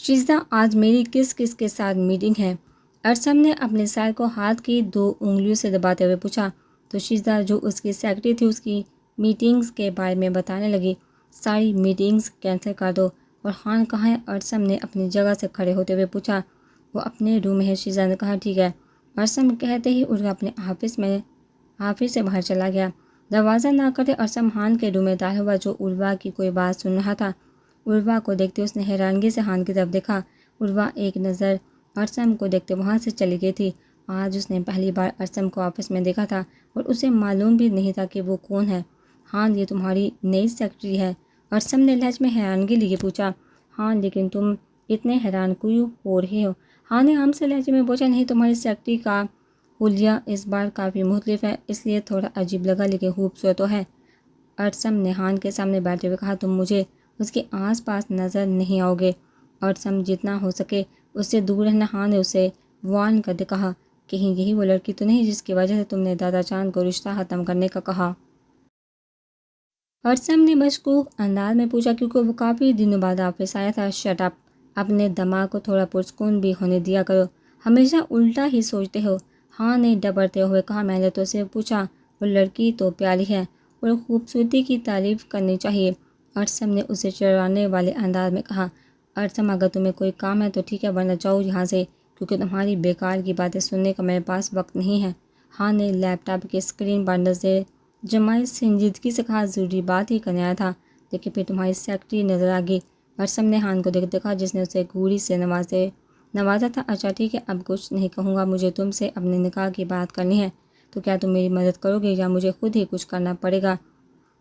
شیزہ آج میری کس کس کے ساتھ میٹنگ ہے؟ ارسم نے اپنے سر کو ہاتھ کی 2 انگلیوں سے دباتے ہوئے پوچھا تو شیزہ جو اس کی سیکرٹری تھی اس کی میٹنگز کے بارے میں بتانے لگی۔ ساری میٹنگز کینسل کر دو۔ اور خان کہاں ہے؟ ارسم نے اپنی جگہ سے کھڑے ہوتے ہوئے پوچھا۔ وہ اپنے روم میں ہے، شیزہ نے کہا۔ ٹھیک ہے، ارسم کہتے ہی اٹھ کر اپنے آفس سے باہر چلا گیا۔ دروازہ نہ کرتے ارسم خان کے روم میں داخل ہوا جو عروہ کی کوئی بات سن رہا تھا۔ عروہ کو دیکھتے اس نے حیرانگی سے خان کی طرف دیکھا۔ عروہ ایک نظر ارسم کو دیکھتے وہاں سے چلی گئی تھی۔ آج اس نے پہلی بار ارسم کو آفس میں دیکھا تھا اور اسے معلوم بھی نہیں تھا کہ وہ کون ہے۔ خان، یہ تمہاری نئی سیکرٹری ہے؟ ارسم نے لہجے میں حیرانگی لیے پوچھا۔ ہاں، لیکن تم اتنے حیران کیوں ہو رہے ہو؟ خان نے عام سے لہجے میں پوچھا۔ نہیں، تمہاری سیکرٹری کا حلیہ اس بار کافی مختلف ہے، اس لیے تھوڑا عجیب لگا، لیکن خوبصورت تو ہے۔ ارسم نے خان کے سامنے بیٹھتے ہوئے کہا۔ تم مجھے اس کے آس پاس نظر نہیں آؤ گے۔ ارسم، جتنا ہو سکے اس سے دور رہنا، خان نے اسے وارن کرتے کہا۔ کہیں یہی وہ لڑکی تو نہیں جس کی وجہ سے تم نے دادا چاند کو رشتہ ختم کرنے کا کہا؟ ارسم نے مشکوک انداز میں پوچھا، کیونکہ وہ کافی دنوں بعد واپس آیا تھا۔ شٹ اپ، اپنے دماغ کو تھوڑا پرسکون بھی ہونے دیا کرو، ہمیشہ الٹا ہی سوچتے ہو، خان نے ڈبرتے ہوئے کہا۔ میں نے تو اسے پوچھا، وہ لڑکی تو پیاری ہے اور خوبصورتی کی تعریف کرنی چاہیے، ارسم نے اسے چڑھانے والے انداز میں کہا۔ ارسم، اگر تمہیں کوئی کام ہے تو ٹھیک ہے، ورنہ جاؤ یہاں سے، کیونکہ تمہاری بیکار کی باتیں سننے کا میرے پاس وقت نہیں ہے، خان نے لیپ ٹاپ کے اسکرین پر نظر جمائے سنجیدگی سے کہا۔ ضروری بات ہی کرنے آیا تھا، لیکن پھر تمہاری سیکرٹری نظر آ گئی، ارسم نے خان کو دیکھتے کہا جس نے اسے گھوری سے نوازا تھا۔ اچھا ٹھیک ہے، اب کچھ نہیں کہوں گا، مجھے تم سے اپنے نکاح کی بات کرنی ہے، تو کیا تم میری مدد کرو گے یا مجھے خود ہی کچھ کرنا پڑے گا؟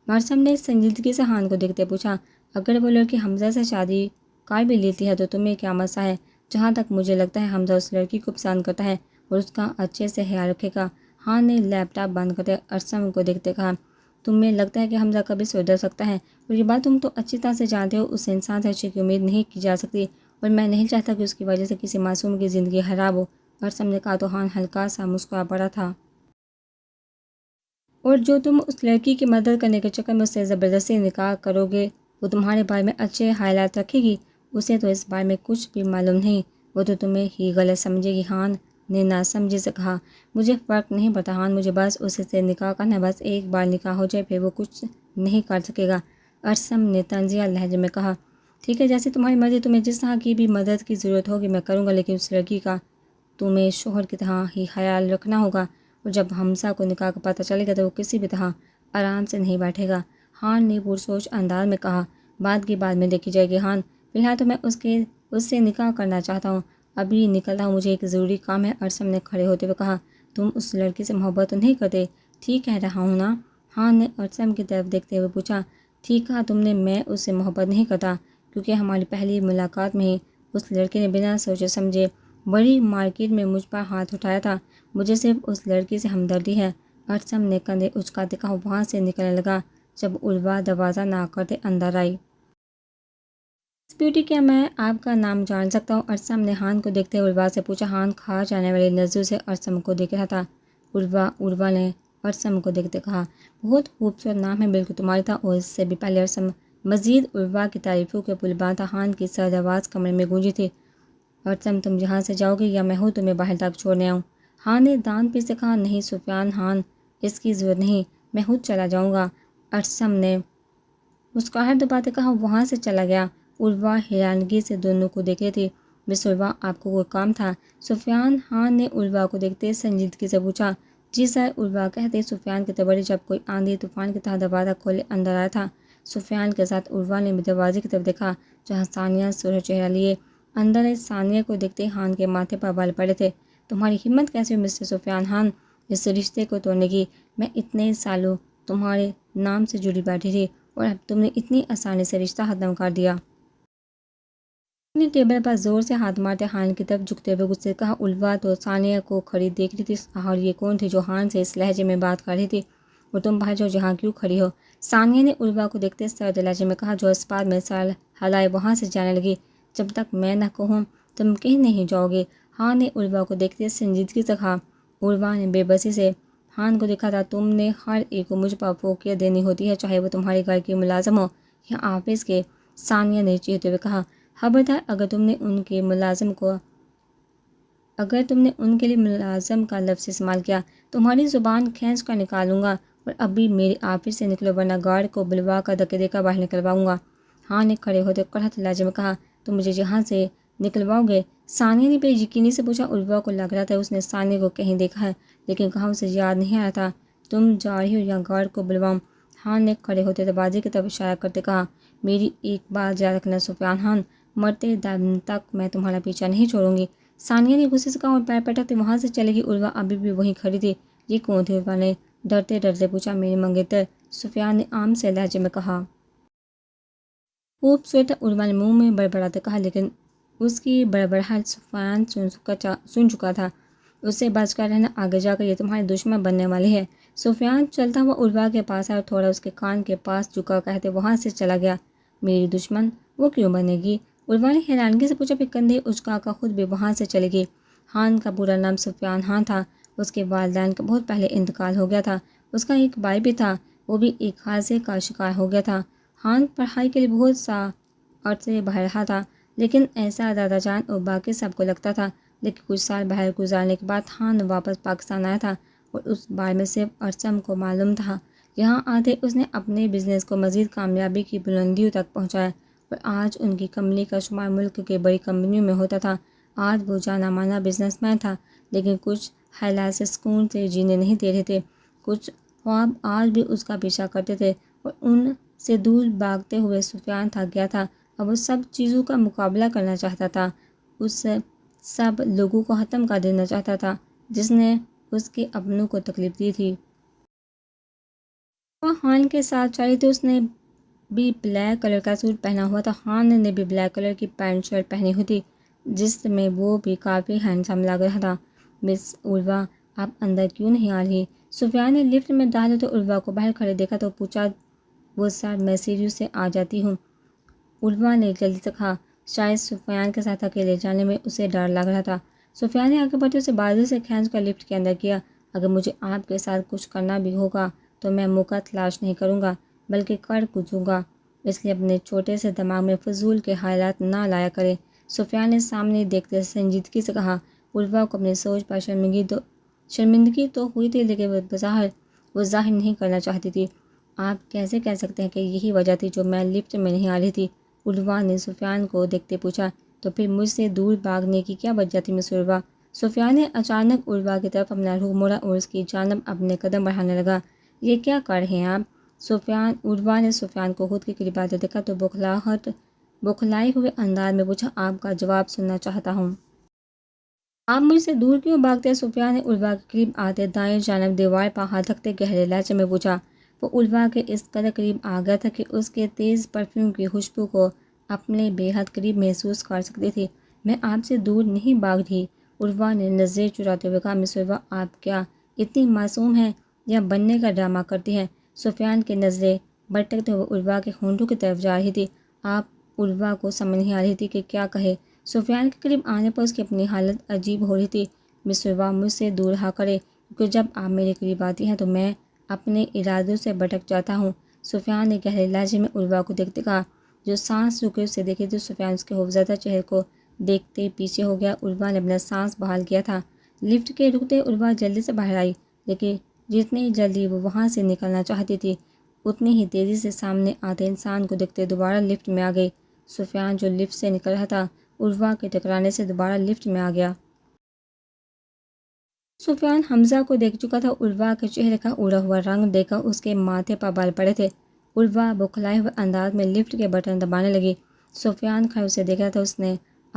ارسم نے سنجیدگی سے خان کو دیکھتے پوچھا۔ اگر وہ لڑکی حمزہ سے شادی کر بھی لیتی ہے تو تمہیں کیا مسئلہ ہے؟ جہاں تک مجھے لگتا ہے حمزہ اس لڑکی کو پسند کرتا ہے اور اس کا اچھے سے خیال رکھے گا، خان نے لیپ ٹاپ بند کرتے ارسم کو دیکھتے کہا۔ تمہیں لگتا ہے کہ حمزہ کبھی سدھر سکتا ہے؟ اور یہ بات تم تو اچھی طرح سے جانتے ہو، اس انسان سے اچھے کی امید نہیں کی جا سکتی، اور میں نہیں چاہتا کہ اس کی وجہ سے کسی معصوم کی زندگی خراب ہو، ارسم نے کہا تو خان ہلکا سا مسکرا پڑا تھا۔ اور جو تم اس لڑکی کی مدد کرنے کے چکر میں اس سے زبردستی نکاح کرو گے، وہ تمہارے بارے میں اچھے خیالات رکھے گی؟ اسے تو اس بارے میں کچھ بھی معلوم نہیں، وہ تو تمہیں ہی غلط سمجھے گی، خان نے ناسمجھی سے کہا۔ مجھے فرق نہیں پڑتا خان، مجھے بس اسے سے نکاح کرنا ہے، بس ایک بار نکاح ہو جائے پھر وہ کچھ نہیں کر سکے گا، ارسم نے طنزیہ لہجے میں کہا۔ ٹھیک ہے، جیسے تمہاری مرضی، تمہیں جس طرح کی بھی مدد کی ضرورت ہوگی میں کروں گا، لیکن اس لڑکی کا تمہیں شوہر کی طرح ہی خیال رکھنا ہوگا، اور جب حمزہ کو نکاح کا پتہ چلے گا تو وہ کسی بھی طرح آرام سے نہیں بیٹھے گا، خان نے پرسوچ انداز میں کہا۔ بات کی بعد میں دیکھی جائے گی خان، فی الحال تو میں اس سے نکاح کرنا چاہتا ہوں، ابھی نکلتا ہوں، مجھے ایک ضروری کام ہے، ارسم نے کھڑے ہوتے ہوئے کہا۔ تم اس لڑکی سے محبت تو نہیں کرتے؟ ٹھیک کہہ رہا ہوں نا؟ خان نے ارسم کی طرف دیکھتے ہوئے پوچھا۔ ٹھیک کہا تم نے، میں اس سے محبت نہیں کرتا، کیونکہ ہماری پہلی ملاقات میں ہی اس لڑکی نے بنا سوچے سمجھے بڑی مارکیٹ میں مجھ پر ہاتھ اٹھایا تھا، مجھے صرف اس لڑکی سے ہمدردی ہے، ارسم نے کندھے اچکاتے کہا، وہاں سے نکلنے لگا جب عروہ دروازہ نہ کرتے اندر آئی۔ مس بیوٹی، کیا میں آپ کا نام جان سکتا ہوں؟ ارسم نے خان کو دیکھتے عروہ سے پوچھا۔ خان کھا جانے والی نظروں سے ارسم کو دیکھ رہا تھا۔ عروہ نے ارسم کو دیکھتے کہا، بہت خوبصورت نام ہے، بالکل تمہاری تھا، اور اس سے بھی پہلے ارسم مزید عروہ کی تعریفوں کے پل باندھا خان کی سرد آواز کمرے میں گونجی تھی۔ ارسم، تم یہاں سے جاؤ گے یا میں ہوں تمہیں باہر تک چھوڑنے آؤں؟ خان نے دانت پیستے کہا۔ نہیں سفیان خان، اس کی ضرورت نہیں، میں خود چلا جاؤں گا، ارسم نے مسکراہٹ دباتے کہا۔ وہاں سے چلا گیا۔ عروہ حیرانگی سے دونوں کو دیکھ رہی تھی۔ مس عروہ، آپ کو کوئی کام تھا؟ سفیان خان نے عروہ کو دیکھتے سنجیدگی سے پوچھا۔ جی سر، عروہ کہتے سفیان کی توجہ جب کوئی آندھی طوفان کی طرح دروازہ کھولے اندر آیا تھا۔ سفیان کے ساتھ عروہ نے دروازے کی طرف دیکھا جہاں ثانیہ سرخ چہرہ لیے اندر آئی۔ ثانیہ کو دیکھتے خان کے ماتھے پر بال پڑے تھے۔ تمہاری ہمت کیسے ہوئی مسٹر سفیان خان اس رشتے کو توڑنے کی؟ میں اتنے سالوں تمہارے نام سے جڑی بیٹھی تھی اور اب تم نے اتنی آسانی سے رشتہ ختم کر دیا؟ اپنی ٹیبل پر زور سے ہاتھ مارتے خان کی طرف جھکتے ہوئے غصے کہا۔ عروہ تو ثانیہ کو کھڑی دیکھ رہی تھی، اور یہ کون تھی جو خان سے اس لہجے میں بات کر رہی تھی؟ اور تم باہر جاؤ، جہاں کیوں کھڑی ہو؟ ثانیہ نے عروہ کو دیکھتے سرد لہجے میں کہا، جو اس بات میں سر ہلائے وہاں سے جانے لگی، جب تک میں نہ کہوں تم کہیں نہیں جاؤ گے، خان نے عروہ کو دیکھتے سنجیدگی سے کہا۔ عروہ نے بے بسی سے خان کو دیکھا تھا۔ تم نے ہر ایک کو مجھ پر فوقیت دینی ہوتی ہے، چاہے وہ تمہارے گھر کی ملازم ہو یا آفس کے، ثانیہ نے چیختے ہوئے کہا۔ خبردار، اگر تم نے ان کے لیے ملازم کا لفظ استعمال کیا تمہاری زبان کھینچ کر نکالوں گا اور ابھی میرے آفس سے نکلو ورنہ گارڈ کو بلوا کر دھکے دے کر باہر نکلواؤں گا۔ ہاں نے کھڑے ہوتے کڑھت لہجے میں کہا، تم مجھے یہاں سے نکلواؤ گے؟ ثانیہ نے بے یقینی سے پوچھا۔ عروا کو لگ رہا تھا اس نے ثانیہ کو کہیں دیکھا ہے لیکن کہاں اسے یاد نہیں آ رہا تھا۔ تم جا رہی ہو یا گارڈ کو بلواؤں؟ ہان نے کھڑے ہوتے دروازے کی طرف اشارہ کرتے کہا، میری ایک بات یاد رکھنا سفیان خان، مرتے دم تک میں تمہارا پیچھا نہیں چھوڑوں گی۔ ثانیہ نے غصے سے کہا اور پیر پٹکتے وہاں سے چلے گی۔ عروا ابھی بھی وہیں کھڑی تھی۔ یہ کون تھی؟ عروا نے ڈرتے ڈرتے پوچھا۔ میری منگیتر، سفیان نے عام سے لہجے میں کہا۔ خوبصورت، عروا نے منہ میں بڑبڑاتے کہا، لیکن اس کی بڑبڑاہٹ سفیان سن چکا تھا۔ اس سے بچ کر رہنا، آگے جا کر یہ تمہاری دشمن بننے والی ہے۔ سفیان چلتا ہوا عروا کے پاس آیا اور تھوڑا اس کے کان کے پاس جھکا کہتے وہاں سے چلا گیا۔ میری دشمن؟ وہ کیوں بنے گی؟ عروا نے حیرانگی سے پوچھا، پھر کندھے اچکا کر خود بھی وہاں سے چلے گی۔ خان کا پورا نام سفیان خان تھا۔ اس کے والدین کا بہت پہلے انتقال ہو گیا تھا۔ اس کا ایک بھائی بھی تھا، وہ بھی ایک حادثے کا شکار ہو گیا تھا۔ خان پڑھائی کے لیے بہت سا عرصے باہر رہا تھا، لیکن ایسا دادا جان اور باقی سب کو لگتا تھا۔ لیکن کچھ سال باہر گزارنے کے بعد خان واپس پاکستان آیا تھا اور اس بارے میں صرف ارسم کو معلوم تھا۔ یہاں آتے اس نے اپنے بزنس کو مزید کامیابی کی بلندیوں تک پہنچایا اور آج ان کی کمپنی کا شمار ملک کے بڑی کمپنیوں میں ہوتا تھا۔ آج وہ جانا مانا بزنس مین تھا، لیکن کچھ حالات سے سکون سے جینے نہیں دے رہے تھے۔ کچھ خواب آج بھی اس کا پیچھا کرتے تھے اور ان سے دور بھاگتے ہوئے سفیان تھک گیا تھا۔ اب وہ سب چیزوں کا مقابلہ کرنا چاہتا تھا۔ اس سب لوگوں کو ختم کر دینا چاہتا تھا جس نے اس کے اپنوں کو تکلیف دی تھی۔ وہ خان کے ساتھ چلی تھی۔ اس نے بھی بلیک کلر کا سوٹ پہنا ہوا تھا۔ خان نے بھی بلیک کلر کی پینٹ شرٹ پہنی ہوئی تھی جس میں وہ بھی کافی ہینڈسم لگ رہا تھا۔ مس عروا، آپ اندر کیوں نہیں آ رہی؟ سفیان نے لفٹ میں داخل ہوتے عروا کو باہر کھڑے دیکھا تو پوچھا، وہ سر میں سیڑھیوں سے آ جاتی ہوں؟ عروا نے جلدی سے کہا۔ شاید سفیان کے ساتھ اکیلے جانے میں اسے ڈر لگ رہا تھا۔ سفیان نے آگے بڑھتے اسے بازو سے کھینچ کر لفٹ کے اندر کیا۔ اگر مجھے آپ کے ساتھ کچھ کرنا بھی ہوگا تو میں موقع تلاش نہیں کروں گا بلکہ کر گزروں گا، اس لیے اپنے چھوٹے سے دماغ میں فضول کے خیالات نہ لایا کرے۔ سفیان نے سامنے دیکھتے سنجیدگی سے کہا۔ عروا کو اپنی سوچ پر شرمندگی تو ہوئی تھی لیکن وہ ظاہر نہیں کرنا چاہتی تھی۔ آپ کیسے کہہ سکتے ہیں کہ یہی وجہ تھی جو میں لفٹ میں نہیں آ رہی تھی؟ عروا نے سفیان کو دیکھتے پوچھا۔ تو پھر مجھ سے دور بھاگنے کی کیا وجہ تھی مس عروا؟ سفیان نے اچانک عروا کی طرف اپنا رخ موڑا اور اس کی جانب اپنے قدم بڑھانے لگا۔ یہ کیا کر رہے ہیں آپ؟ عروا نے سفیان کو خود کے قریب آتے دیکھا تو بوکھلائے ہوئے انداز میں پوچھا، آپ کا جواب سننا چاہتا ہوں۔ آپ مجھ سے دور کیوں بھاگتے ہیں؟ سفیان نے عروا کے قریب آتے دائیں جانب دیوار پر ہاتھ رکھتے گہرے لہجے میں پوچھا۔ وہ عروا کے اس قدر قریب آ گیا تھا کہ اس کے تیز پرفیوم کی خوشبو کو اپنے بے حد قریب محسوس کر سکتی تھی۔ میں آپ سے دور نہیں بھاگ رہی، عروا نے نظریں چراتے ہوئے کہا۔ مس عروا، آپ کیا اتنی معصوم ہیں یا بننے کا ڈرامہ کرتی ہیں؟ سفیان کی نظریں بھٹکتے ہوئے عروا کے ہونٹوں کی طرف جا رہی تھی۔ آپ عروا کو سمجھ نہیں آ رہی تھی کہ کیا کہے۔ سفیان کے قریب آنے پر اس کی اپنی حالت عجیب ہو رہی تھی۔ مس عروا، مجھ سے دور رہا کرے کیونکہ جب آپ میرے قریب آتی ہیں تو میں اپنے ارادوں سے بھٹک جاتا ہوں۔ سفیان نے گہرے لہجے میں عروا کو دیکھتے کہا، جو سانس رکے اسے دیکھے تو سفیان اس کے خوفزدہ چہرے کو دیکھتے پیچھے ہو گیا۔ عروا نے اپنا سانس بحال کیا تھا۔ لفٹ کے رکتے عروا جلدی سے باہر آئی، لیکن جتنی جلدی وہ وہاں سے نکلنا چاہتی تھی اتنی ہی تیزی سے سامنے آتے انسان کو دیکھتے دوبارہ لفٹ میں آ گئی۔ سفیان جو لفٹ سے نکل رہا تھا عروا کے ٹکرانے سے دوبارہ لفٹ میں آ گیا۔ سفیان حمزہ کو دیکھ چکا تھا۔ عروا کے چہرے کا اڑا ہوا رنگ دیکھ کر اس کے ماتھے پر بال پڑے تھے۔ عروا بوکھلائے ہوئے انداز میں لفٹ کے بٹن دبانے لگی۔ سفیان کھڑے اسے دیکھ رہا تھا۔ اس نے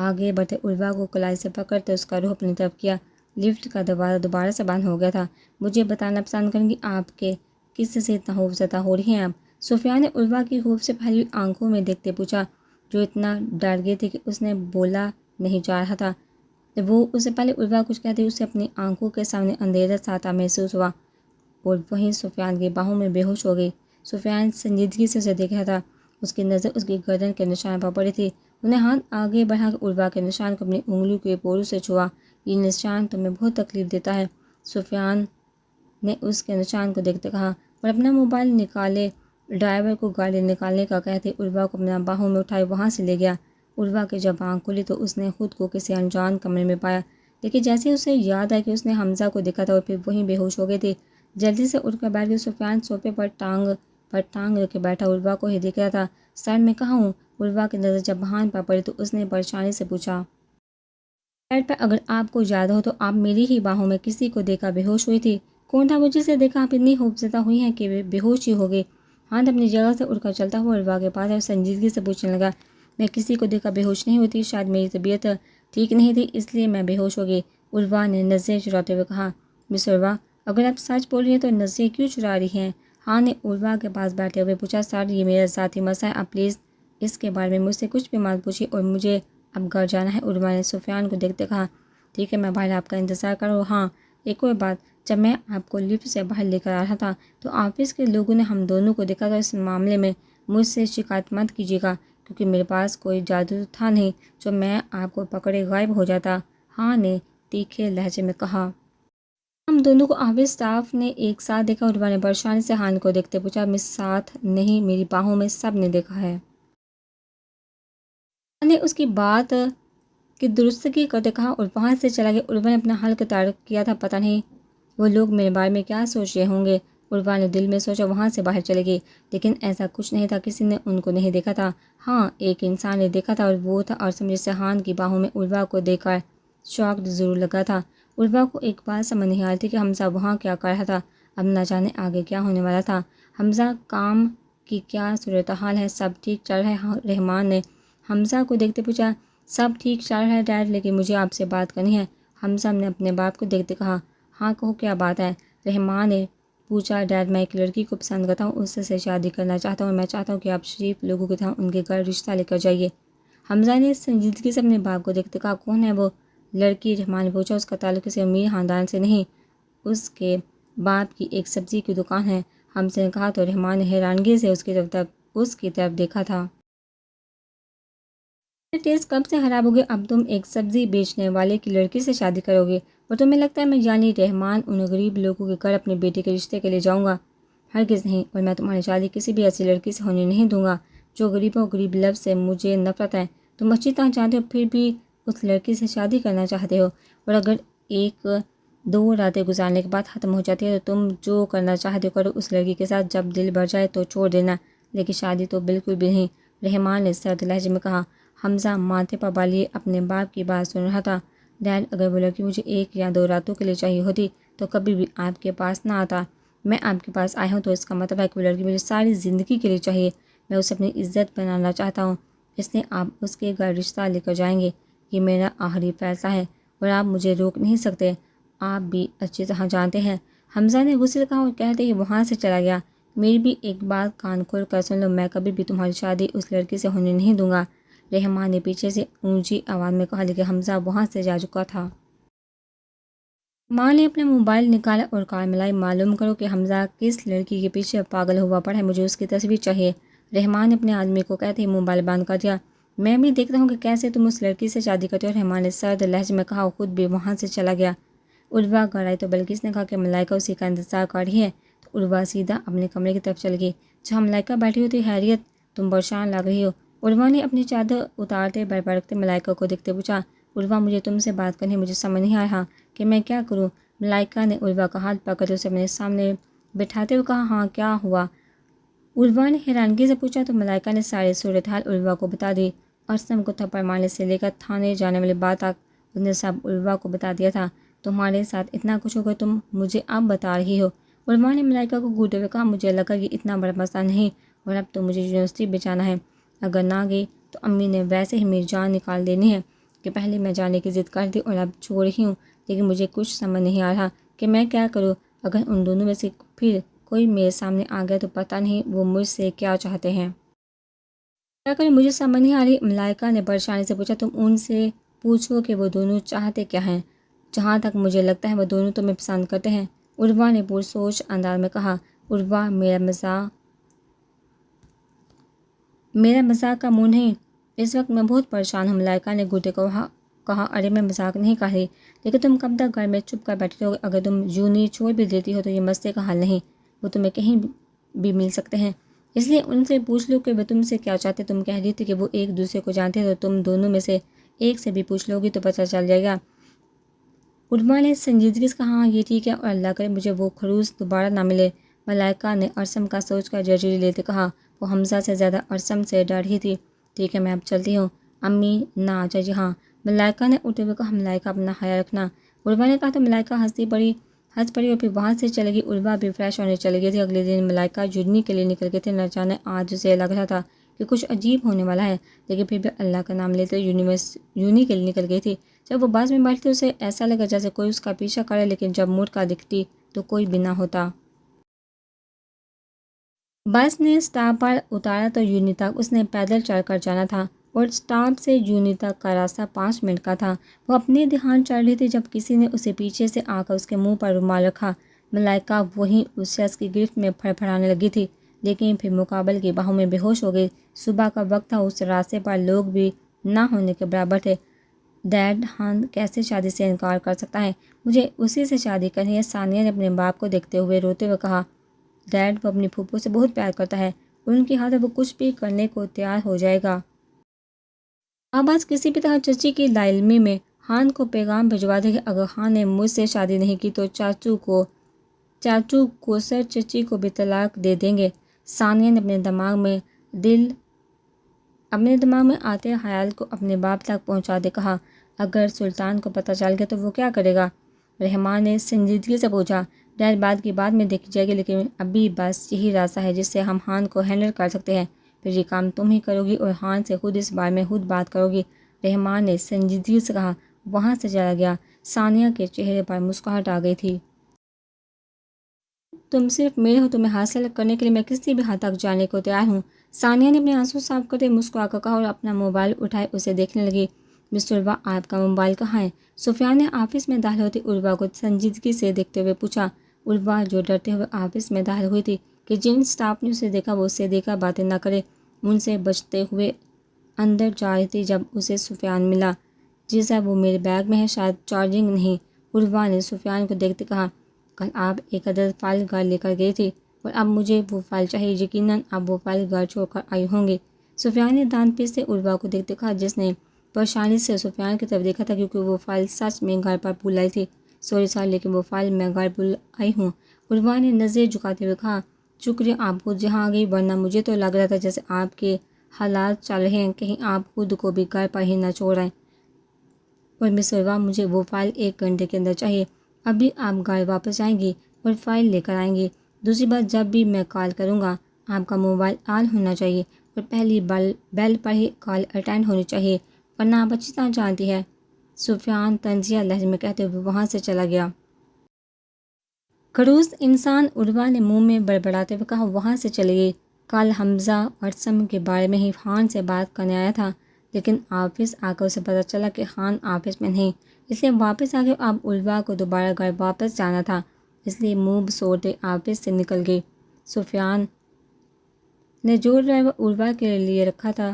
آگے بڑھتے عروا کو کلائی سے پکڑتے اس کا رخ اپنی طرف کیا۔ لفٹ کا دروازہ دوبارہ سے بند ہو گیا تھا۔ مجھے بتانا پسند کریں گی آپ کے کس سے اتنا خوفزدہ ہو رہی ہیں آپ؟ سفیان نے عروا کی خوف سے پھیلی ہوئی آنکھوں میں دیکھتے پوچھا، جو اتنا ڈر گئی تھی کہ اس نے بولا نہیں جا رہا تھا۔ وہ اس سے پہلے عروا کچھ کہتے اسے اپنی آنکھوں کے سامنے اندھیرا ساتا محسوس ہوا اور وہیں سفیان کی باہوں میں بے ہوش ہو گئی۔ سفیان سنجیدگی سے اسے دیکھ رہا تھا۔ اس کی نظر اس کی گردن کے نشان پر پڑی تھی۔ انہیں ہاتھ آگے بڑھا کر عروا کے نشان کو اپنی انگلیوں کے پوروں سے چھوا۔ یہ نشان تمہیں بہت تکلیف دیتا ہے، سفیان نے اس کے نشان کو دیکھتے کہا اور اپنا موبائل نکالے ڈرائیور کو گاڑی نکالنے کا کہتے عروا کو اپنا باہوں میں اٹھائے وہاں سے لے گیا۔ عروہ کی جب آنکھ کھلی تو اس نے خود کو کسی انجان کمرے میں پایا، لیکن جیسے ہی اسے یاد آیا کہ اس نے حمزہ کو دیکھا تھا اور پھر وہیں بے ہوش ہو گئی تھی، جلدی سے اٹھ کر بیٹھ گئی۔ سفیان صوفے پر ٹانگ رکھ کے بیٹھا عروہ کو ہی دیکھ رہا تھا۔ سر میں کہاں ہوں؟ عروہ کی نظر جب بہان پر پڑی تو اس نے پریشانی سے پوچھا۔ بیڈ پر، اگر آپ کو یاد ہو تو آپ میری ہی باہوں میں کسی کو دیکھا بے ہوش ہوئی تھی۔ کون تھا وہ جسے دیکھا آپ اتنی خوفزدہ ہوئی ہیں کہ بے ہوش ہی ہو گئی؟ ہاتھ اپنی جگہ سے اٹھ کر چلتا ہوا عروہ کے پاس اور سنجیدگی سے پوچھنے لگا، میں کسی کو دیکھا بے ہوش نہیں ہوتی، شاید میری طبیعت ٹھیک نہیں تھی اس لیے میں بے ہوش ہو گئی۔ عروہ نے نظریں چراتے ہوئے کہا۔ مس عروہ، اگر آپ سچ بول رہی ہیں تو نظریں کیوں چرا رہی ہیں؟ ہاں نے عروہ کے پاس بیٹھے ہوئے پوچھا۔ سر، یہ میرا ذاتی مسئلہ ہے، آپ پلیز اس کے بارے میں مجھ سے کچھ بھی مت پوچھیے اور مجھے اب گھر جانا ہے۔ عروہ نے سفیان کو دیکھتے کہا۔ ٹھیک ہے، میں باہر آپ کا انتظار کروں۔ ہاں، ایک اور بات، جب میں آپ کو لفٹ سے باہر لے کر آ رہا تھا تو آفس کے لوگوں نے ہم دونوں کو دیکھا تھا۔ اس معاملے میں مجھ سے شکایت مت کیجیے گا کیونکہ میرے پاس کوئی جادو تھا نہیں جو میں آپ کو پکڑے غائب ہو جاتا، ہاں نے تیکھے لہجے میں کہا۔ ہم دونوں کو آفس اسٹاف نے ایک ساتھ دیکھا۔ عروہ نے پریشانی سے ہان کو دیکھتے پوچھا۔ مس، ساتھ نہیں، میری باہوں میں سب نے دیکھا ہے۔ نے اس کی بات کی درستگی کرتے کہا اور وہاں سے چلا گیا۔ عروہ نے اپنا حلق تارک کیا تھا، پتہ نہیں وہ لوگ میرے بارے میں کیا سوچ رہے ہوں گے۔ عروہ نے دل میں سوچا، وہاں سے باہر چلے گئی، لیکن ایسا کچھ نہیں تھا، کسی نے ان کو نہیں دیکھا تھا۔ ہاں، ایک انسان نے دیکھا تھا اور وہ تھا عاصم، جسے ہان کی باہوں میں عروہ کو دیکھ کر شاکڈ ضرور لگا تھا۔ عروہ کو ایک بات سمجھ نہیں آ رہی تھی کہ حمزہ وہاں کیا کر رہا تھا، اب نہ جانے آگے کیا ہونے والا تھا۔ حمزہ، کام کی کیا صورتحال ہے؟ سب ٹھیک چل رہا ہے؟ رحمان نے حمزہ کو دیکھتے پوچھا۔ سب ٹھیک چل رہا ہے ڈیڈ، لیکن مجھے آپ سے بات کرنی ہے۔ حمزہ نے اپنے باپ کو دیکھتے کہا۔ ہاں کہو، کیا بات ہے؟ رحمان نے پوچھا۔ ڈیڈ، میں ایک لڑکی کو پسند کرتا ہوں، اس سے شادی کرنا چاہتا ہوں اور میں چاہتا ہوں کہ آپ شریف لوگوں کی طرح ان کے گھر رشتہ لے کر جائیے۔ حمزہ نے سنجیدگی سے اپنے باپ کو دیکھتے کہا۔ کون ہے وہ لڑکی؟ رحمان نے پوچھا۔ اس کا تعلق کسی امیر خاندان سے نہیں، اس کے باپ کی ایک سبزی کی دکان ہے، حمزہ نے کہا تو رحمان نے حیرانگی سے اس کی طرف دیکھا تھا۔ ٹیسٹ کب سے خراب ہو گیا؟ اب تم ایک سبزی بیچنے والے کی لڑکی سے شادی کرو گے اور تمہیں لگتا ہے میں یعنی رحمان ان غریب لوگوں کے گھر اپنے بیٹے کے رشتے کے لیے جاؤں گا؟ ہرگز نہیں، اور میں تمہاری شادی کسی بھی ایسی لڑکی سے ہونے نہیں دوں گا جو غریبوں غریب لفظ سے مجھے نفرت ہے۔ تم اچھی طرح جانتے ہو، پھر بھی اس لڑکی سے شادی کرنا چاہتے ہو، اور اگر ایک دو راتیں گزارنے کے بعد ختم ہو جاتی ہے تو تم جو کرنا چاہتے ہو کرو اس لڑکی کے ساتھ، جب دل بھر جائے تو چھوڑ دینا، لیکن شادی تو بالکل بھی نہیں، رحمان نے سرد لہجے میں کہا۔ حمزہ ماتھے پر بال لیے اپنے باپ کی بات سن رہا تھا۔ ڈیڈ، اگر وہ لڑکی مجھے 1 یا 2 راتوں کے لیے چاہیے ہوتی تو کبھی بھی آپ کے پاس نہ آتا۔ میں آپ کے پاس آیا ہوں تو اس کا مطلب ہے کہ وہ لڑکی مجھے ساری زندگی کے لیے چاہیے، میں اسے اپنی عزت بنانا چاہتا ہوں، اس لیے آپ اس کے گھر رشتہ لے کر جائیں گے، یہ میرا آخری فیصلہ ہے اور آپ مجھے روک نہیں سکتے، آپ بھی اچھی طرح جانتے ہیں۔ حمزہ نے غصے سے کہا اور کہتے ہی وہاں سے چلا گیا۔ میری بھی ایک بات کان کھول کر سن لو، میں کبھی بھی تمہاری شادی اس لڑکی سے ہونے نہیں دوں گا، رحمان نے پیچھے سے اونچی آواز میں کہا، لیکن حمزہ وہاں سے جا چکا تھا۔ ماں نے اپنا موبائل نکالا اور کال ملائی۔ معلوم کرو کہ حمزہ کس لڑکی کے پیچھے پاگل ہوا پڑا ہے، مجھے اس کی تصویر چاہیے، رحمان نے اپنے آدمی کو کہتے ہی موبائل بند کر دیا۔ میں بھی دیکھتا ہوں کہ کیسے تم اس لڑکی سے شادی کرتے ہو، رحمان نے سرد لہجے میں کہا اور خود بھی وہاں سے چلا گیا۔ عروہ گھر آئی تو بلقیس نے کہا کہ ملائکہ اسی کا انتظار کر رہی ہے، تو عروہ سیدھا اپنے کمرے کی طرف چل گئی۔ جہاں ملائکہ بیٹھی ہوئی تھی۔ خیریت، تم پریشان لگ رہی ہو، عروہ نے اپنی چادر اتارتے بڑبڑاتے ملائکہ کو دیکھتے پوچھا۔ عروہ، مجھے تم سے بات کرنی ہے، مجھے سمجھ نہیں آ رہا کہ میں کیا کروں، ملائکہ نے عروہ کا ہاتھ پکڑ اسے اپنے سامنے بٹھاتے ہوئے کہا۔ ہاں، کیا ہوا؟ عروہ نے حیرانگی سے پوچھا تو ملائکہ نے ساری صورتحال عروہ کو بتا دی۔ عاصم کو تھپڑ مارنے سے لے کر تھانے جانے والی بات تک اس نے سب عروہ کو بتا دیا تھا۔ تمہارے ساتھ اتنا کچھ ہو گیا، تم مجھے اب بتا رہی ہو؟ عروہ نے ملائکہ کو گھورتے ہوئے کہا۔ مجھے لگا یہ اتنا بڑا مسئلہ نہیں اور اب تو مجھے یونیورسٹی بھی جانا ہے، اگر نہ گئی تو امی نے ویسے ہی میری جان نکال دینی ہے، کہ پہلے میں جانے کی ضد کر دی اور اب چھوڑ رہی ہوں، لیکن مجھے کچھ سمجھ نہیں آ رہا کہ میں کیا کروں، اگر ان دونوں میں سے پھر کوئی میرے سامنے آ گیا تو پتہ نہیں وہ مجھ سے کیا چاہتے ہیں، کیا کریں، مجھے سمجھ نہیں آ رہی، ملائکہ نے پریشانی سے پوچھا۔ تم ان سے پوچھو کہ وہ دونوں چاہتے کیا ہیں، جہاں تک مجھے لگتا ہے وہ دونوں تمہیں پسند کرتے ہیں، عروہ نے پرسوچ انداز میں کہا۔ عروہ، میرا مذاق کا منہ نہیں، اس وقت میں بہت پریشان ہوں، ملائکہ نے گھٹے کو کہا۔ ارے میں مذاق نہیں کر رہی، لیکن تم کب تک گھر میں چپ کر بیٹھے رہو گے، اگر تم یوں ہی چھوڑ بھی دیتی ہو تو یہ مسئلے کا حل نہیں، وہ تمہیں کہیں بھی مل سکتے ہیں، اس لیے ان سے پوچھ لو کہ وہ تم سے کیا چاہتے. تم کہہ رہی تھی کہ وہ ایک دوسرے کو جانتے ہیں، تو تم دونوں میں سے ایک سے بھی پوچھ لو گی تو پتہ چل جائے گا. عروہ نے سنجیدگی سے کہا، ہاں یہ ٹھیک ہے، اور اللہ کرے مجھے وہ خروس دوبارہ نہ ملے. ملائکہ نے ارسم کا سوچ کر جرجری لیتے کہا. وہ حمزہ سے زیادہ ارسم سے ڈر رہی تھی. ٹھیک ہے، میں اب چلتی ہوں. امی نہ آ جی. ہاں. ملائکہ نے اٹھتے ہوئے کہا. ملائکہ اپنا خیال رکھنا. عروہ نے کہا تو ملائکہ ہنس پڑی اور پھر وہاں سے چلے گی. عروہ بھی فریش ہونے چلے گئی تھی. اگلے دن ملائکہ جرنی کے لیے نکل گئے تھے. نہ جانے آج اسے لگ رہا تھا کہ کچھ عجیب ہونے والا ہے، لیکن پھر بھی اللہ کا نام لیتے یونی کے لیے نکل گئی تھی. جب وہ بس میں بیٹھتی اسے ایسا لگا جیسے کوئی اس کا پیچھا کرے، لیکن جب مڑ کر دکھتی تو کوئی بھی نہ ہوتا. بس نے اسٹاپ پر اتارا تو یونی تک اس نے پیدل چل کر جانا تھا، اور اسٹاپ سے یونی تک کا راستہ 5 منٹ کا تھا. وہ اپنے دھیان چڑھ رہی تھی جب کسی نے اسے پیچھے سے آ کر اس کے منہ پر رومال رکھا. ملائکہ وہیں اس شخص کی گرفت میں پھڑپھڑانے لگی تھی، لیکن پھر مقابل کی باہوں میں بے ہوش ہو گئی. صبح کا وقت تھا، اس راستے پر لوگ بھی نہ ہونے کے برابر تھے. ڈیڈ ہاں کیسے شادی سے انکار کر سکتا ہے؟ مجھے اسی سے شادی کرنی ہے. ثانیہ نے اپنے باپ کو دیکھتے ہوئے روتے ہوئے کہا. ڈیڈ وہ اپنی پھوپھو سے بہت پیار کرتا ہے، اور ان کی خاطر وہ کچھ بھی کرنے کو تیار ہو جائے گا. اب آج کسی بھی طرح چچی کی لا علمی میں خان کو پیغام بھجوا دے کہ اگر خان نے مجھ سے شادی نہیں کی تو چاچو کوثر چچی کو بھی طلاق دے دیں گے. ثانیہ نے اپنے دماغ میں آتے خیال کو اپنے باپ تک پہنچا دے کہا. اگر سلطان کو پتہ چل گیا تو وہ کیا کرے گا؟ رحمان نے سنجیدگی سے پوچھا. ڈیڈ بات کی بعد میں دیکھی جائے گی، لیکن ابھی بس یہی راستہ ہے جس سے ہم خان کو ہینڈل کر سکتے ہیں. پھر یہ کام تم ہی کرو گی اور خان سے خود اس بارے میں خود بات کرو گی. رحمان نے سنجیدگی سے کہا. وہاں سے چلا گیا. ثانیہ کے چہرے پر مسکراہٹ آ گئی تھی. تم صرف میرے ہو، تمہیں حاصل کرنے کے لیے میں کسی بھی حد تک جانے کو تیار ہوں. ثانیہ نے اپنے آنسو صاف کرتے مسکرا کر کہا اور اپنا موبائل اٹھائے اسے دیکھنے لگی. مسٹر عروہ آپ کا موبائل کہاں ہے؟ سفیان نے آفس میں داخل ہوتی عروہ کو سنجیدگی سے دیکھتے ہوئے پوچھا. عروہ جو ڈرتے ہوئے آفس میں داخل ہوئی تھی کہ جن سٹاف نے اسے دیکھا وہ اسے دیکھا باتیں نہ کرے، ان سے بچتے ہوئے اندر جا رہی تھی جب اسے سفیان ملا. جی صاحب وہ میرے بیگ میں ہے، شاید چارجنگ نہیں. عروہ نے سفیان کو دیکھتے کہا. کل آپ ایک عدد فائل گھر لے کر گئے تھے اور اب مجھے وہ فائل چاہیے. یقیناً آپ وہ فائل گھر چھوڑ کر آئی ہوں گی. سفیان نے دانت پیستے عروہ کو دیکھتے کہا، جس نے پریشانی سے سفیان کی طرف دیکھا تھا کیونکہ وہ فائل سچ میں گھر پر بھول آئی تھی. سوری سر، لیکن وہ فائل میں گھر بھول آئی ہوں. عروہ نے نظریں جھکاتے ہوئے کہا. شکریہ آپ خود جہاں گئی، ورنہ مجھے تو لگ رہا تھا جیسے آپ کے حالات چل رہے ہیں کہیں آپ خود کو بھی گھر پر ہی نہ چھوڑ آئیں. اور مس عروہ مجھے وہ فائل 1 گھنٹے کے اندر چاہیے. ابھی آپ گھر واپس جائیں گی اور فائل لے کر آئیں گی. دوسری بات، جب بھی میں کال کروں گا آپ کا موبائل آن ہونا چاہیے اور پہلی بیل پر ہی کال اٹینڈ ہونی چاہیے، ورنہ آپ اچھی طرح جانتی ہے. سفیان طنزیہ لہجے میں کہتے ہوئے وہاں سے چلا گیا. خڑوس انسان، عروہ نے منہ میں بڑبڑاتے ہوئے کہا. وہاں سے چلی گئی. کل حمزہ ارسم کے بارے میں ہی خان سے بات کرنے آیا تھا، لیکن آفس آ کر اسے پتہ چلا کہ خان آفس میں نہیں، اس لیے واپس آ گئے. اب عروہ کو دوبارہ گھر واپس جانا تھا، اس لیے منہ بسوڑتے آفس سے نکل گئی. سفیان نے جو ڈرائیور عروہ کے لیے رکھا تھا،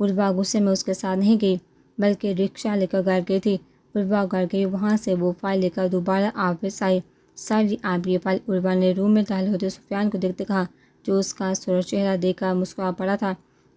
عروہ غصے میں اس کے ساتھ نہیں گئی بلکہ رکشہ لے کر گھر گئی تھی. عروہ گھر گئی، وہاں سے وہ فائل لے کر دوبارہ آفس آئی. سر جی آپ یہ فائل. عروہ نے روم میں داخل ہوتے سفیان کو دیکھتے کہا، جو اس کا سرخ چہرہ دیکھ کر مسکرا پڑا تھا.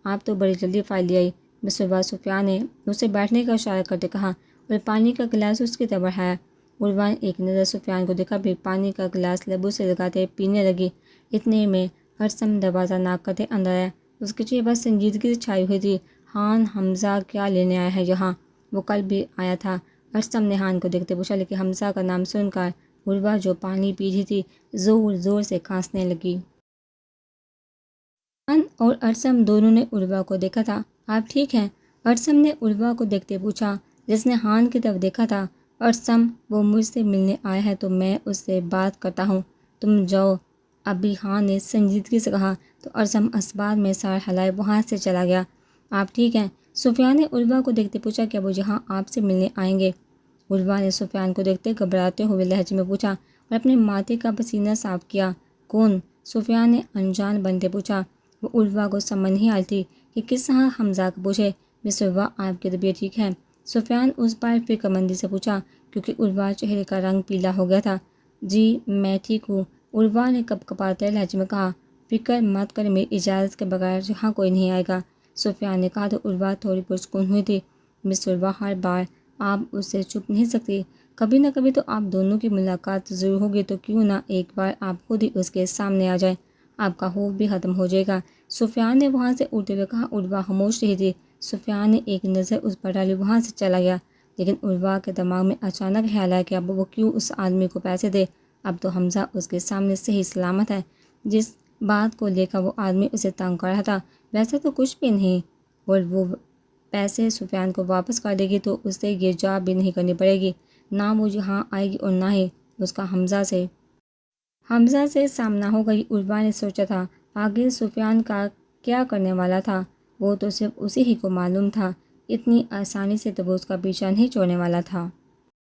آپ تو بڑی جلدی فائل لے آئی مس عروہ. سفیان نے اسے بیٹھنے کا اشارہ کرتے کہا اور پانی کا گلاس اس کی طرف بڑھایا. عروہ نے ایک نظر سفیان کو دیکھا، پھر پانی کا گلاس لبوں سے لگاتے پینے لگی. اتنے میں ارسم دروازہ ناک کرتے اندر آیا. اس کے چہرے پر سنجیدگی سے چھائی ہوئی تھی. خان حمزہ کیا لینے آیا ہے یہاں؟ وہ کل بھی آیا تھا. ارسم نے خان کو دیکھتے پوچھا، لیکن حمزہ کا نام سن کر عروہ جو پانی پی رہی تھی زور زور سے کھانسنے لگی. خان اور ارسم دونوں نے عروہ کو دیکھا تھا. آپ ٹھیک ہیں؟ ارسم نے عروہ کو دیکھتے پوچھا، جس نے خان کی طرف دیکھا تھا. ارسم وہ مجھ سے ملنے آیا ہے تو میں اس سے بات کرتا ہوں، تم جاؤ ابھی. خان نے سنجیدگی سے کہا تو ارسم اسباب میں سر ہلائے وہاں سے چلا گیا. آپ ٹھیک ہیں؟ سفیان نے عروہ کو دیکھتے پوچھا. کیا وہ یہاں آپ سے ملنے آئیں گے؟ عروہ نے سفیان کو دیکھتے گھبراتے ہوئے لہجے میں پوچھا اور اپنے ماتھے کا پسینہ صاف کیا. کون؟ سفیان نے انجان بنتے پوچھا. وہ عروہ کو سمجھ نہیں آئی تھی کہ کس طرح حمزہ کو پوچھے. مس عروہ آپ کی طبیعت ٹھیک ہے؟ سفیان اس بار فکر مندی سے پوچھا کیونکہ عروہ چہرے کا رنگ پیلا ہو گیا تھا. جی میں ٹھیک ہوں، عروہ نے کپکپاتے لہجے میں کہا. فکر مت کر، میری اجازت کے بغیر یہاں کوئی نہیں آئے گا۔ سفیان نے کہا تو عروہ تھوڑی پرسکون ہوئی تھی۔ مس عروہ، ہر بار آپ اس سے چھپ نہیں سکتی، کبھی نہ کبھی تو آپ دونوں کی ملاقات ضرور ہوگی، تو کیوں نہ ایک بار آپ خود ہی اس کے سامنے آ جائیں، آپ کا خوف بھی ختم ہو جائے گا۔ سفیان نے وہاں سے اٹھتے ہوئے کہا۔ عروہ خاموش رہی تھی۔ سفیان نے ایک نظر اس پر ڈالی، وہاں سے چلا گیا، لیکن عروہ کے دماغ میں اچانک خیال آیا کہ اب وہ کیوں اس آدمی کو پیسے دے، اب تو حمزہ اس کے سامنے صحیح سلامت ہے۔ جس بات کو لے کر وہ آدمی اسے تنگ کر رہا تھا، ویسے تو کچھ بھی نہیں، اور وہ پیسے سفیان کو واپس کر دے گی تو اسے یہ جاب بھی نہیں کرنی پڑے گی، نہ وہ یہاں آئے گی اور نہ ہی اس کا حمزہ سے سامنا ہوگا۔ یہ عروہ نے سوچا تھا۔ آگے سفیان کا کیا کرنے والا تھا وہ تو صرف اسی ہی کو معلوم تھا، اتنی آسانی سے تو وہ اس کا پیچھا نہیں چھوڑنے والا تھا۔